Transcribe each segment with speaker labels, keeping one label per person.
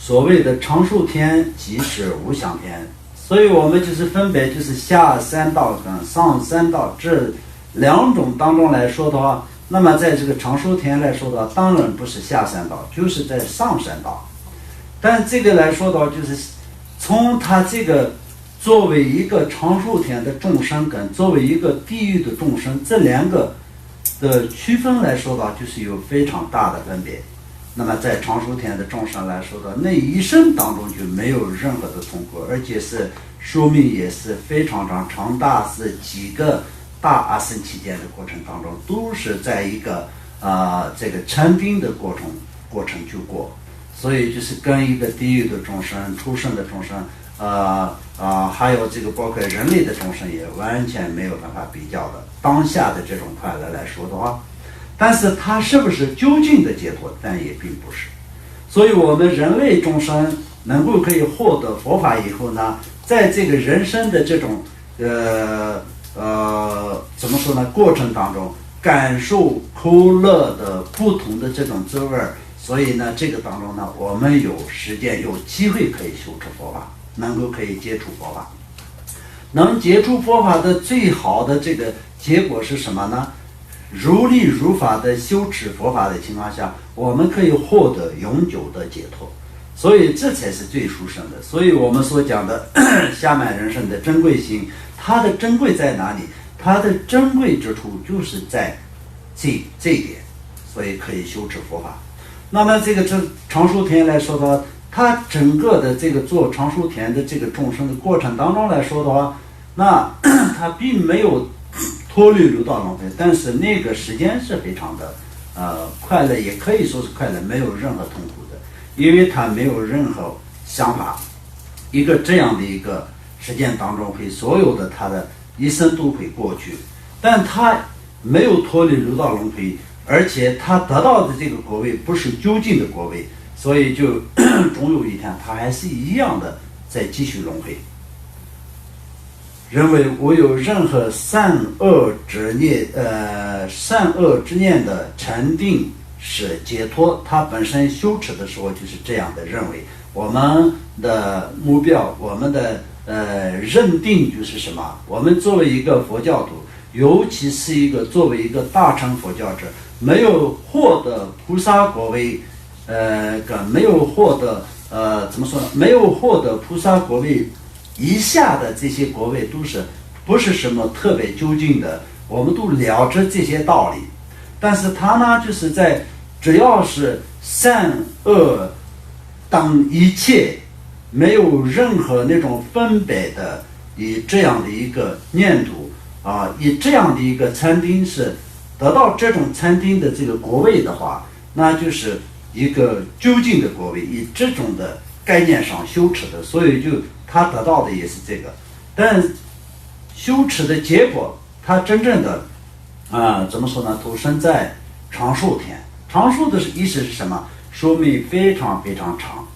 Speaker 1: 所谓的常数天即是无想天。所以我们就是分别就是下三道跟上三道这两种当中来说的话，那么在这个常数天来说的话，当然不是下三道，就是在上三道。但这个来说的话，就是从它这个作为一个常数天的众生跟作为一个地狱的众生这两个的区分来说的话，就是有非常大的分别。那么在常数天的众生来说的，那一生当中就没有任何的痛苦，而且是寿命也是非常长大，是几个大阿僧期间的过程当中，都是在一个这个禅定的过程就过。所以就是跟一个地狱的众生、出生的众生，还有这个包括人类的众生也完全没有办法比较的。当下的这种快乐来说的话，但是它是不是究竟的解脱？但也并不是。所以我们人类众生能够可以获得佛法以后呢，在这个人生的这种怎么说呢过程当中，感受苦乐的不同的这种滋味。所以呢，这个当中呢，我们有时间有机会可以修持佛法，能够可以接触佛法。能接触佛法的最好的这个结果是什么呢？如理如法的修持佛法的情况下，我们可以获得永久的解脱。所以这才是最殊胜的。所以我们所讲的下满人生的珍贵性，它的珍贵在哪里？它的珍贵之处就是在这一点，所以可以修持佛法。那么这常数天来说的话，它整个的这个做常数天的这个众生的过程当中来说的话，那它并没有脱离六道轮回，但是那个时间是非常的快乐，也可以说是快乐，没有任何痛苦的，因为它没有任何想法。一个这样的一个时间当中，会所有的他的一生都会过去，但他没有脱离六道轮回。而且他得到的这个果位不是究竟的果位，所以就总有一天他还是一样的在继续轮回。认为无有任何善恶之念的禅定是解脱，他本身修持的时候就是这样的认为。我们的目标，我们的认定就是什么？我们作为一个佛教徒，尤其是作为一个大乘佛教者，没有获得菩萨果位，没有获得怎么说呢？没有获得菩萨果位以下的这些果位，都是不是什么特别究竟的，我们都了知这些道理。但是他呢，就是在只要是善恶当一切，没有任何那种分别的，以这样的一个念头以这样的一个禅定是得到这种禅定的这个果位的话，那就是一个究竟的果位，以这种的概念上修持的，所以就他得到的也是这个。但修持的结果，他真正的怎么说呢？投身在长寿天。长寿的意思是什么？寿命非常非常长。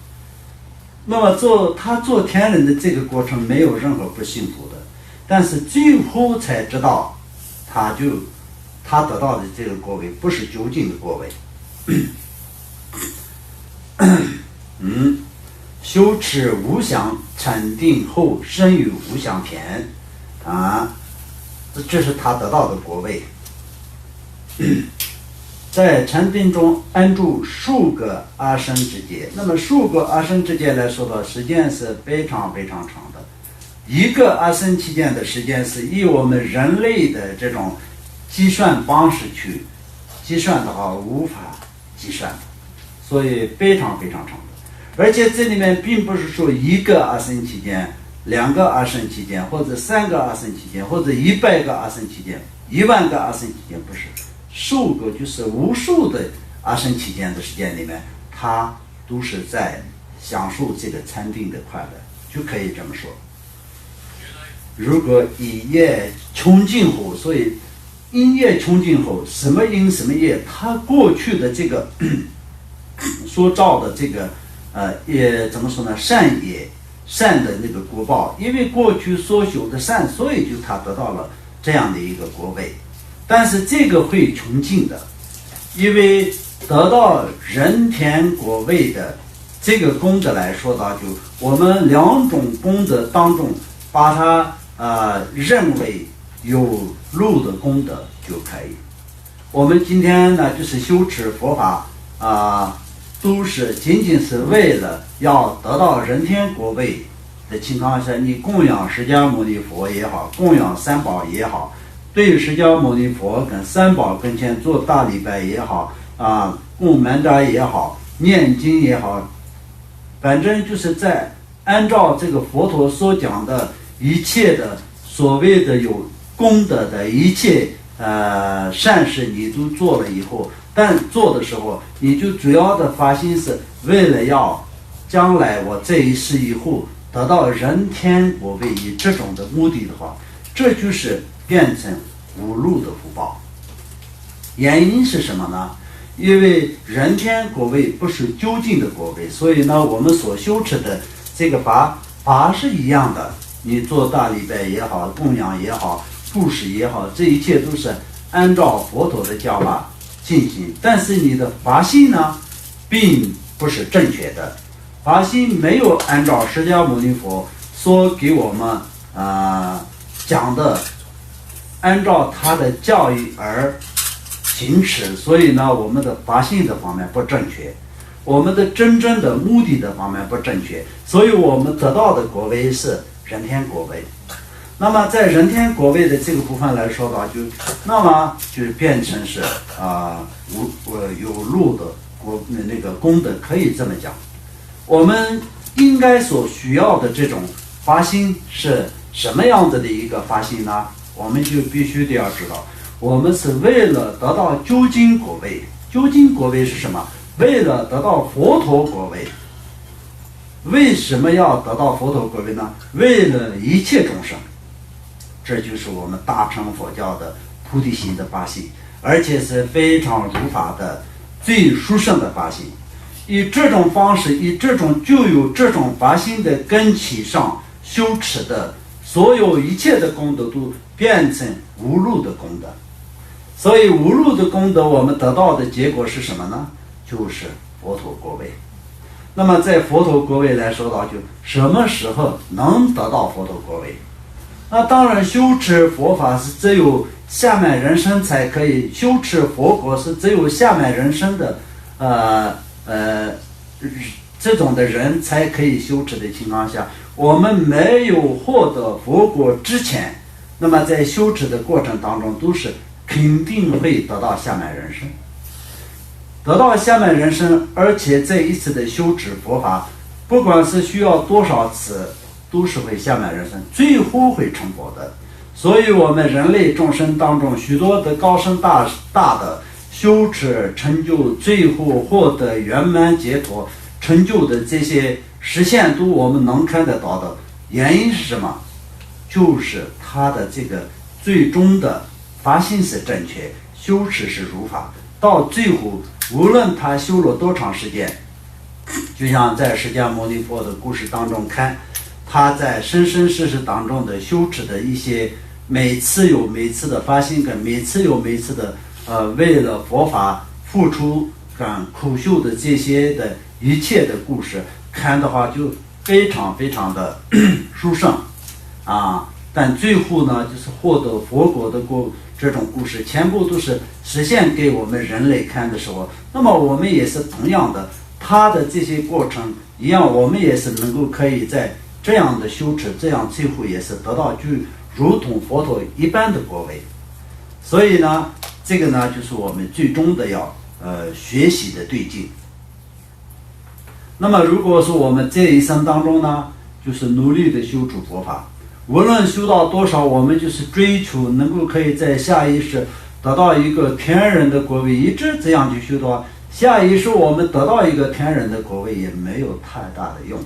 Speaker 1: 那么他做天人的这个过程没有任何不幸福的，但是最后才知道，他得到的这个果位不是究竟的果位。修持无想禅定后生于无想天这是他得到的果位。在禅定中安住数个阿僧之界，那么数个阿僧之界来说的时间是非常非常长的。一个阿僧期间的时间是以我们人类的这种计算方式去计算的话无法计算的，所以非常非常长的。而且这里面并不是说一个阿僧期间、2个阿僧期间，或者3个阿僧期间，或者100个阿僧期间、10000个阿僧期间，不是，数个就是无数的阿僧期间的时间里面，它都是在享受这个禅定的快乐，就可以这么说。如果一业穷尽后，所以因业穷尽后，什么因什么业，它过去的这个所造的这个也怎么说呢？善业善的那个果报，因为过去所修的善，所以就他得到了这样的一个果位。但是这个会穷尽的，因为得到人天果位的这个功德来说的，就我们两种功德当中，把它认为有漏的功德就可以。我们今天呢，就是修持佛法都是仅仅是为了要得到人天果位的情况下，你供养释迦牟尼佛也好，供养三宝也好，对释迦牟尼佛跟三宝跟前做大礼拜也好供曼扎也好，念经也好，反正就是在按照这个佛陀所讲的一切的所谓的有功德的一切善事你都做了以后，但做的时候你就主要的发心是为了要将来我这一世以后得到人天果位，以这种的目的的话，这就是变成无漏的福报。原因是什么呢？因为人天果位不是究竟的果位，所以呢我们所修持的这个法是一样的，你做大礼拜也好，供养也好，布施也好，这一切都是按照佛陀的教法进行，但是你的法心呢并不是正确的，法心没有按照释迦牟尼佛所给我们讲的按照他的教育而行持，所以呢我们的法性的方面不正确，我们的真正的目的的方面不正确，所以我们得到的果位是人天果位。那么在人天果位的这个部分来说的话，就变成是有漏的那个功德，可以这么讲。我们应该所需要的这种发心是什么样子的一个发心呢？我们就必须得要知道，我们是为了得到究竟果位。究竟果位是什么？为了得到佛陀果位。为什么要得到佛陀果位呢？为了一切众生。这就是我们大乘佛教的菩提心的发心，而且是非常如法的最殊胜的发心。以这种方式，就有这种发心的根基上修持的所有一切的功德都变成无漏的功德。所以无漏的功德我们得到的结果是什么呢？就是佛陀果位。那么在佛陀果位来说到，就什么时候能得到佛陀果位？那当然修持佛法是只有下面人生才可以，修持佛果是只有下面人生的这种的人才可以修持的情况下，我们没有获得佛果之前，那么在修持的过程当中都是肯定会得到下面人生，得到下面人生，而且这一次的修持佛法不管是需要多少次都是会下面人生，最后会成佛的。所以我们人类众生当中许多的高深大的修持成就，最后获得圆满解脱成就的这些实现都我们能看得到的，原因是什么？就是他的这个最终的发心是正确，修持是如法，到最后无论他修了多长时间，就像在释迦牟尼佛的故事当中看，他在生生世世当中的修持的一些每次有每次的发心跟每次有每次的为了佛法付出跟苦修的这些的一切的故事看的话，就非常非常的殊胜但最后呢就是获得佛果的这种故事全部都是实现给我们人类看的时候，那么我们也是同样的，他的这些过程一样，我们也是能够可以在这样的修持，这样最后也是得到就如同佛陀一般的果位。所以呢这个呢就是我们最终的要学习的对境。那么如果说我们这一生当中呢，就是努力的修持佛法，无论修到多少，我们就是追求能够可以在下一世得到一个天人的果位，一直这样去修的话，下一世我们得到一个天人的果位也没有太大的用。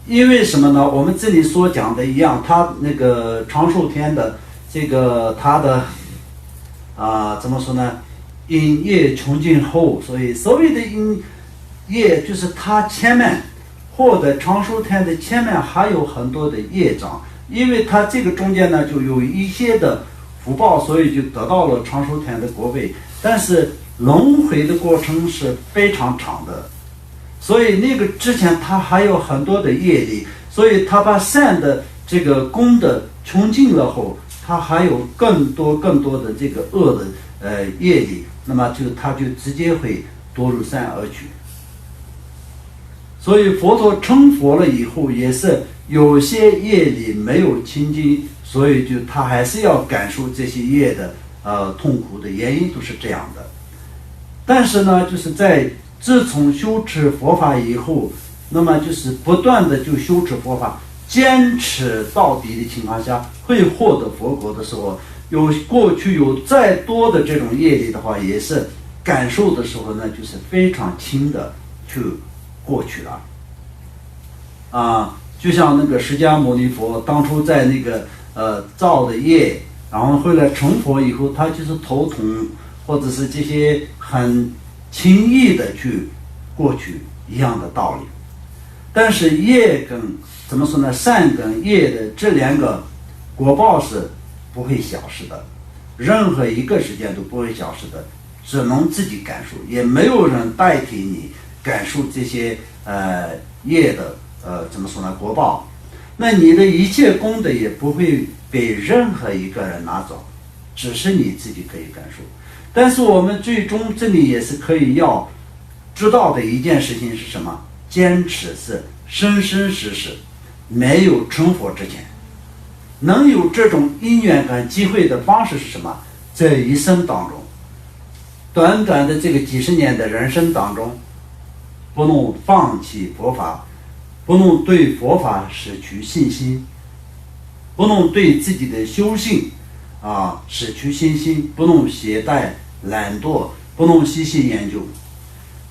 Speaker 1: 因为什么呢？我们这里所讲的一样，他那个长寿天的这个他的怎么说呢？因业穷尽后，所以所谓的因业就是他前面获得长寿天的前面还有很多的业障，因为他这个中间呢就有一些的福报，所以就得到了长寿天的果位。但是轮回的过程是非常长的，所以那个之前他还有很多的业力，所以他把善的这个功德穷尽了后，他还有更多的这个恶的业力，那么他就直接会堕入善恶趣。所以佛陀成佛了以后，也是有些业力没有清净，所以他还是要感受这些业的痛苦的原因都是这样的。但是呢，就是在自从修持佛法以后，那么就是不断的就修持佛法，坚持到底的情况下，会获得佛果的时候，过去有再多的这种业力的话，也是感受的时候呢，就是非常轻的去过去了。就像那个释迦牟尼佛当初在那个造的业，然后后来成佛以后，他就是头痛或者是这些很轻易的去过去一样的道理。但是业跟怎么说呢？善跟业的这两个果报是不会消失的，任何一个时间都不会消失的，只能自己感受，也没有人代替你感受这些业的怎么说呢？果报。那你的一切功德也不会被任何一个人拿走，只是你自己可以感受。但是我们最终这里也是可以要知道的一件事情是什么？坚持是生生世世没有成佛之前，能有这种因缘跟机会的方式是什么？这一生当中，短短的这个几十年的人生当中，不能放弃佛法，不能对佛法失去信心，不能对自己的修行失去信心，不能懈怠懒惰，不能细细研究，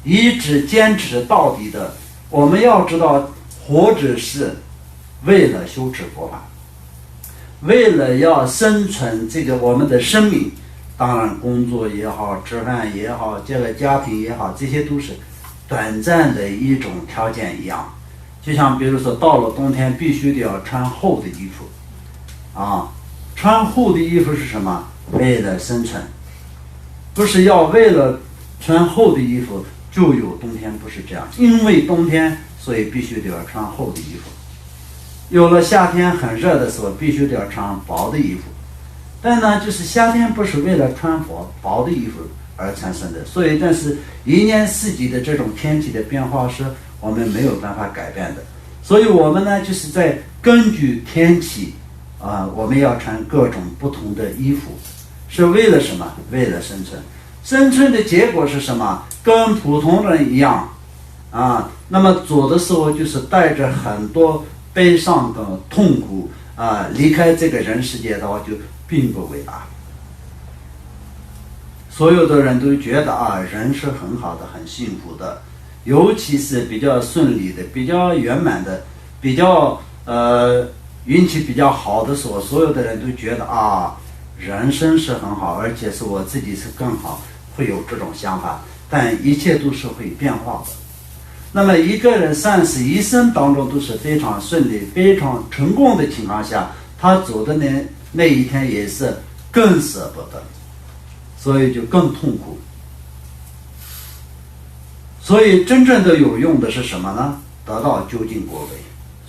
Speaker 1: 一直坚持到底的。我们要知道，活着是为了修持佛法，为了要生存这个我们的生命。当然工作也好，吃饭也好，这个家庭也好，这些都是短暂的一种条件一样。就像比如说到了冬天必须得要穿厚的衣服穿厚的衣服是什么？为了生存，不是要为了穿厚的衣服就有冬天，不是这样。因为冬天，所以必须得要穿厚的衣服。有了夏天很热的时候，必须得要穿薄的衣服。但呢，就是夏天不是为了穿薄的衣服而产生的，所以但是一年四季的这种天气的变化是我们没有办法改变的。所以我们呢，就是在根据天气我们要穿各种不同的衣服，是为了什么？为了生存。生存的结果是什么？跟普通人一样那么走的时候就是带着很多悲伤跟痛苦离开这个人世界的话就并不伟大。所有的人都觉得人是很好的，很幸福的，尤其是比较顺利的，比较圆满的，比较运气比较好的时候，所有的人都觉得人生是很好，而且是我自己是更好，会有这种想法。但一切都是会变化的。那么一个人善是一生当中都是非常顺利、非常成功的情况下，他走的那一天也是更舍不得，所以就更痛苦。所以真正的有用的是什么呢？得到究竟果位。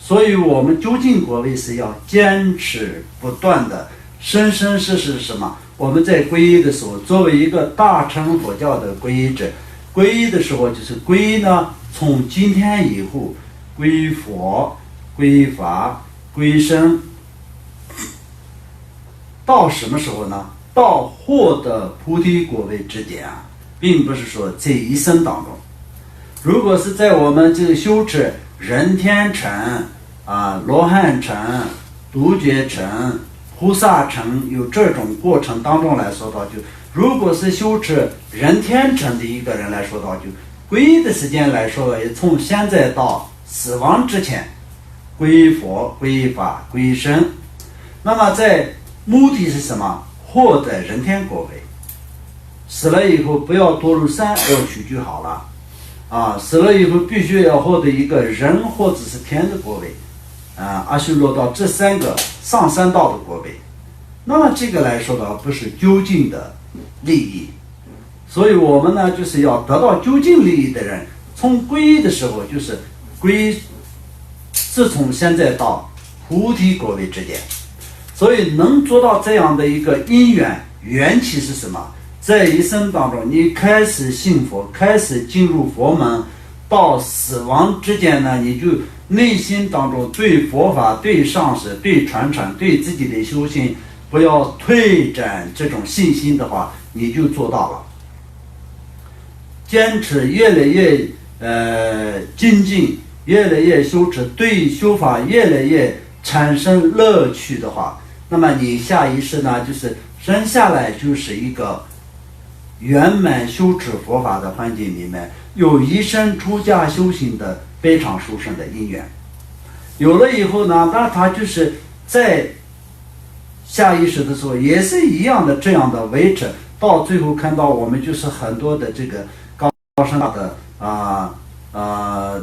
Speaker 1: 所以我们究竟果位是要坚持不断的，生生世世是什么？我们在皈依的时候，作为一个大乘佛教的皈依者，皈依的时候就是皈依呢，从今天以后皈依佛、皈依法、皈依僧，到什么时候呢？到获得菩提果位之点并不是说这一生当中。如果是在我们这个修持人天乘罗汉乘、独觉乘、菩萨乘有这种过程当中来说到，就如果是修持人天乘的一个人来说到，就皈依的时间来说也从现在到死亡之前，皈依佛、皈依法、皈依僧。那么在目的是什么？获得人天果位。死了以后不要堕入三恶趣就好了死了以后必须要获得一个人或者是天的果位阿修罗道这三个上三道的果位。那么这个来说的不是究竟的利益，所以我们呢就是要得到究竟利益的人，从皈依的时候就是皈依，是从现在到菩提果位之间，所以能做到这样的一个因缘，缘起是什么？在一生当中，你开始信佛，开始进入佛门，到死亡之间呢，你就内心当中对佛法、对上师、对传承、对自己的修行，不要退展这种信心的话，你就做到了。坚持越来越精进，越来越修持，对修法越来越产生乐趣的话，那么你下一世呢，就是生下来就是一个圆满修持佛法的环境里面，有一生出家修行的非常殊胜的因缘。有了以后呢，那他就是在下意识的时候也是一样的这样的维持，到最后看到我们就是很多的这个高深的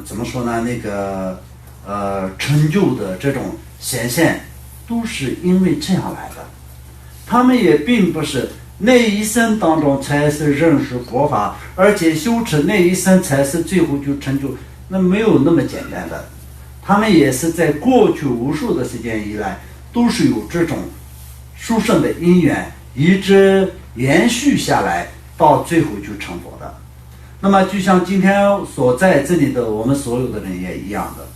Speaker 1: 怎么说呢，那个成就的这种显现，都是因为这样来的。他们也并不是那一生当中才是认识佛法，而且修持那一生才是最后就成就，那没有那么简单的。他们也是在过去无数的时间以来，都是有这种殊胜的因缘，一直延续下来，到最后就成佛的。那么就像今天所在这里的我们所有的人也一样的，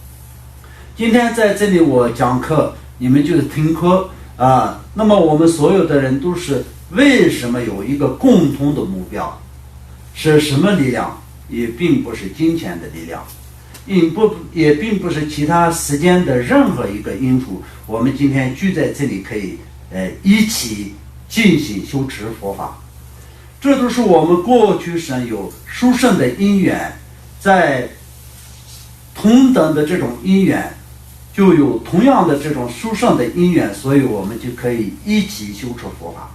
Speaker 1: 今天在这里我讲课，你们就是听课啊。那么我们所有的人都是为什么有一个共同的目标？是什么力量？也并不是金钱的力量，也并不是其他时间的任何一个因素。我们今天聚在这里，可以一起进行修持佛法，这都是我们过去生有殊胜的因缘，在同等的这种因缘，就有同样的这种殊胜的因缘，所以我们就可以一起修持佛法。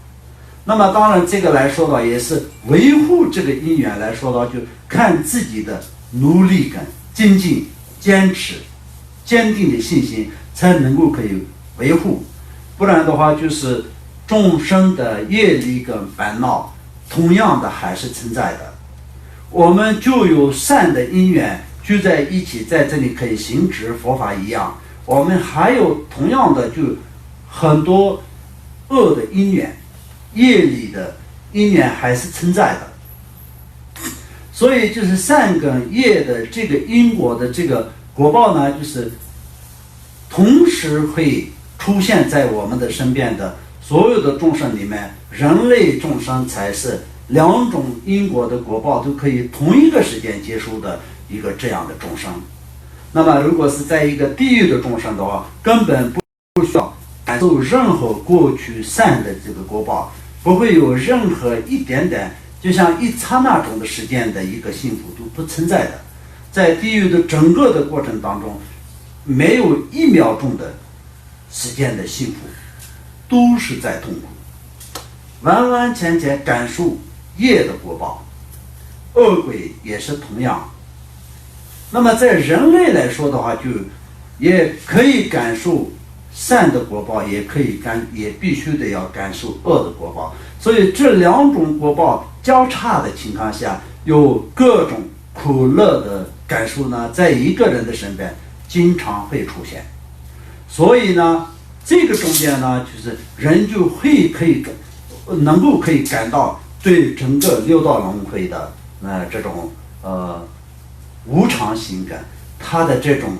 Speaker 1: 那么当然这个来说到，也是维护这个因缘来说到，就看自己的努力跟精进、坚持、坚定的信心，才能够可以维护。不然的话，就是众生的业力跟烦恼同样的还是存在的。我们就有善的因缘聚在一起，在这里可以行持佛法一样，我们还有同样的就很多恶的因缘，业力的因缘还是存在的。所以就是善跟业的这个因果的这个果报呢，就是同时会出现在我们的身边的所有的众生里面，人类众生才是两种因果的果报都可以同一个时间接受的一个这样的众生。那么如果是在一个地狱的众生的话，根本不需要感受任何过去善的这个果报，不会有任何一点点，就像一刹那中的时间的一个幸福都不存在的。在地狱的整个的过程当中，没有1秒钟的时间的幸福，都是在痛苦，完完全全感受业的果报。恶鬼也是同样。那么在人类来说的话，就也可以感受善的果报，也必须得要感受恶的果报。所以这两种果报交叉的情况下，有各种苦乐的感受呢，在一个人的身边经常会出现。所以呢，这个中间呢，就是人就会能够可以感到对整个六道轮回的这种无常性感，它的这种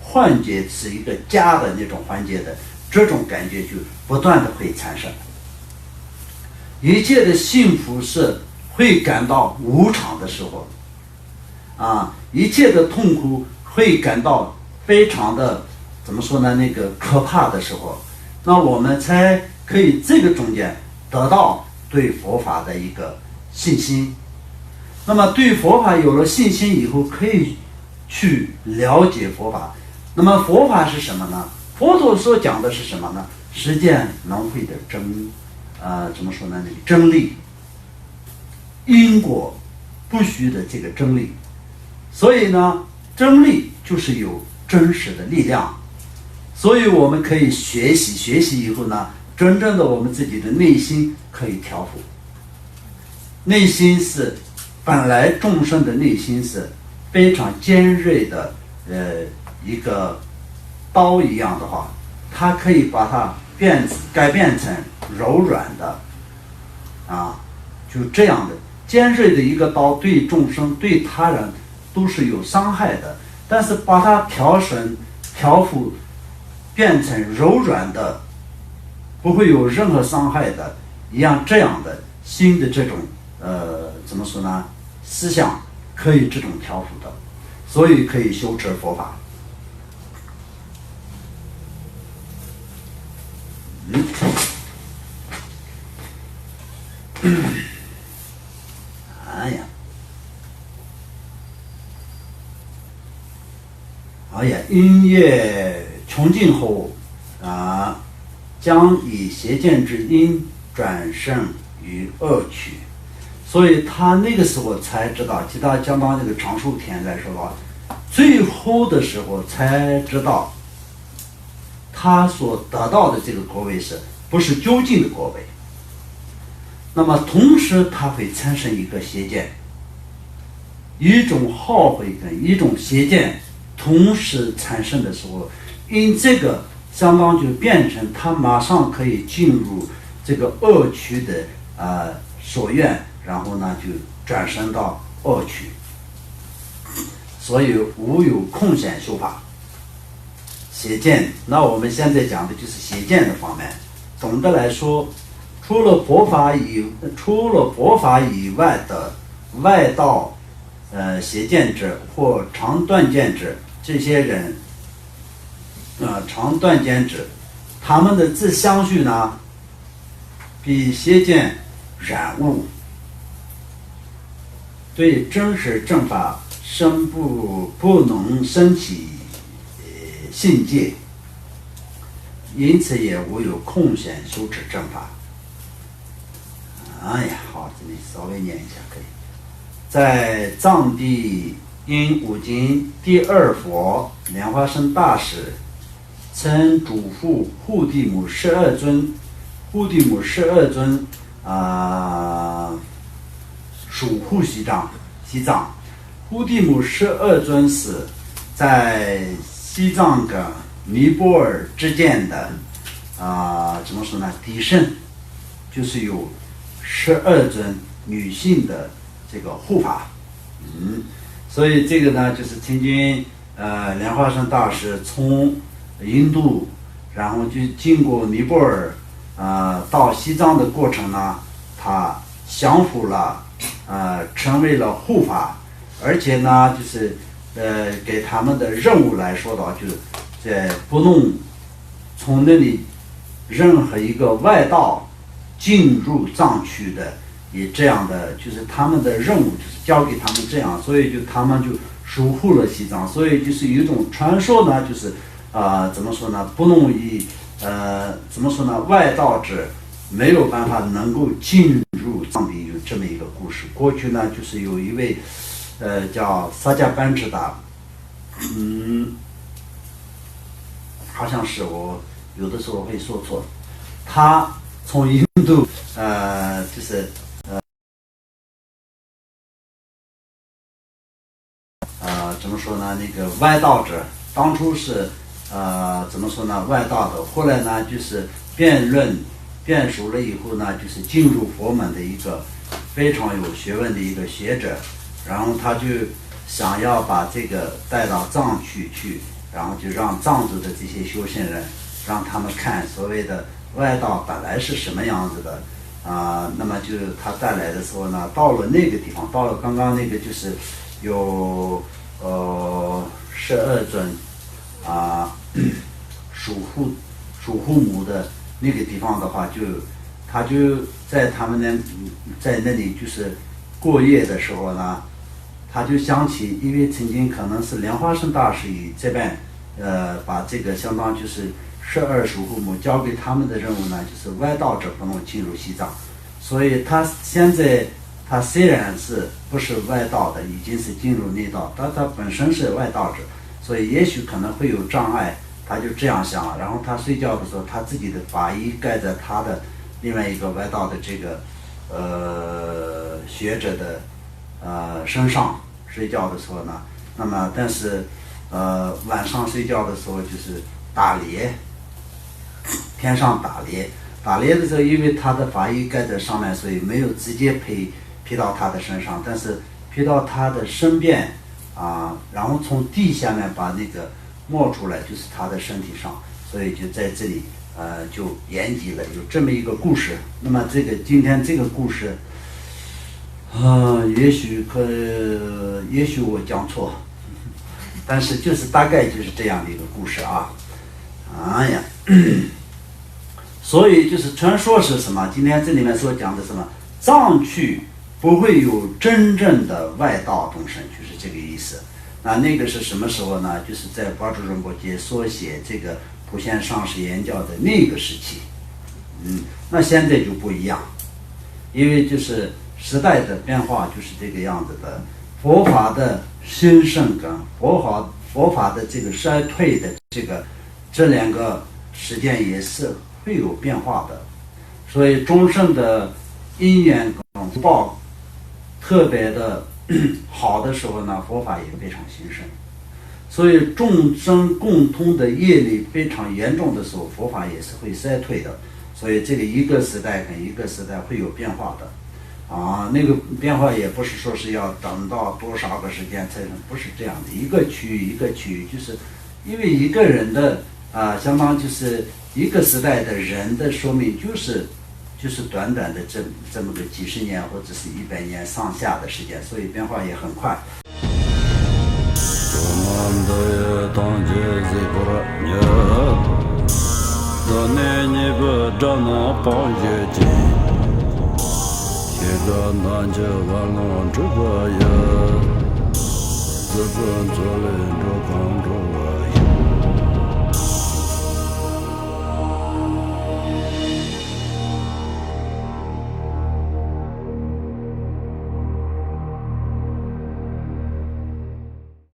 Speaker 1: 幻觉是一个家的那种幻觉的这种感觉就不断的会产生。一切的幸福是会感到无常的时候一切的痛苦会感到非常的怎么说呢，那个可怕的时候，那我们才可以这个中间得到对佛法的一个信心。那么对佛法有了信心以后，可以去了解佛法。那么佛法是什么呢？佛陀所讲的是什么呢？实践轮回的怎么说呢？真理，因果不虚的这个真理。所以呢，真理就是有真实的力量。所以我们可以学习以后呢，真正的我们自己的内心可以调伏。内心是本来众生的内心是非常尖锐的一个刀一样的话，它可以把它改变成柔软的啊，就这样的尖锐的一个刀对众生对他人都是有伤害的，但是把它调服变成柔软的，不会有任何伤害的一样，这样的新的这种怎么说呢，思想可以这种调伏的，所以可以修持佛法。哎呀，因业穷尽后啊，将以邪见之因转生于恶趣，所以他那个时候才知道，其他讲到那个长寿天来说的话，最后的时候才知道，他所得到的这个果位是不是究竟的果位。那么同时他会产生一个邪见，一种好慧跟一种邪见同时产生的时候，因这个相当就变成他马上可以进入这个恶趣的所愿，然后呢就转生到恶趣，所以无有空闲修法。邪见，那我们现在讲的就是邪见的方面。总的来说，除了佛法以外的外道邪见者或常断见者，这些人常断见者，他们的自相续呢比邪见染污，对真实正法不能升起信戒，因此也无有空闲修持正法。哎呀，好，这里稍微念一下可以。在藏地因五经第二佛莲花生大师曾嘱咐护地母12尊，守护西藏。护地母12尊是在西藏跟尼泊尔之间的怎么说呢？底圣就是有12尊女性的这个护法，所以这个呢，就是曾经莲花生大师从印度，然后就经过尼泊尔到西藏的过程呢，他降服了成为了护法，而且呢，就是给他们的任务来说的话，就是不能从那里任何一个外道进入藏区的，也这样的，就是他们的任务就是交给他们这样，所以就他们就守护了西藏，所以就是有一种传说呢，就是怎么说呢，不能以怎么说呢，外道者没有办法能够进入藏地，有这么一个故事。过去呢，就是有一位叫萨迦班智达，好像是我有的时候会说错，他从印度就是怎么说呢，那个外道者，当初是怎么说呢，外道的，后来呢就是辩熟了以后呢，就是进入佛门的一个非常有学问的一个学者，然后他就想要把这个带到藏区去，然后就让藏族的这些修行人，让他们看所谓的外道本来是什么样子的那么就他带来的时候呢，到了那个地方，到了刚刚那个就是有12尊守护母的那个地方的话，他就在他们在那里就是过夜的时候呢，他就想起，因为曾经可能是莲花生大师以这边把这个相当就是12守护母交给他们的任务呢，就是外道者不能进入西藏，所以他现在他虽然是不是外道的，已经是进入内道，但他本身是外道者，所以也许可能会有障碍，他就这样想。然后他睡觉的时候，他自己的法衣盖在他的另外一个外道的这个学者的身上，睡觉的时候呢，那么但是晚上睡觉的时候就是打猎，天上打猎。打猎的时候，因为他的法衣盖在上面，所以没有直接披到他的身上，但是披到他的身边然后从地下面把那个冒出来，就是他的身体上，所以就在这里就延及了有这么一个故事。那么今天这个故事也许我讲错，但是就是大概就是这样的一个故事啊。哎呀，所以就是传说是什么？今天这里面所讲的什么？藏区不会有真正的外道众生，就是这个意思。那个是什么时候呢？就是在巴珠仁波切所写这个普贤上师言教的那个时期。那现在就不一样，因为就是时代的变化就是这个样子的。佛法的兴盛跟佛法的这个衰退的这两个时间也是会有变化的。所以众生的因缘跟福报特别的好的时候呢，佛法也非常兴盛。所以众生共通的业力非常严重的时候，佛法也是会衰退的。所以这个一个时代跟一个时代会有变化的那个变化也不是说是要等到多少个时间才能，不是这样的，一个区域一个区域，就是因为一个人的相当就是一个时代的人的寿命就是短短的这么个几十年或者是100年上下的时间，所以变化也很快。
Speaker 2: 自尊做人着康中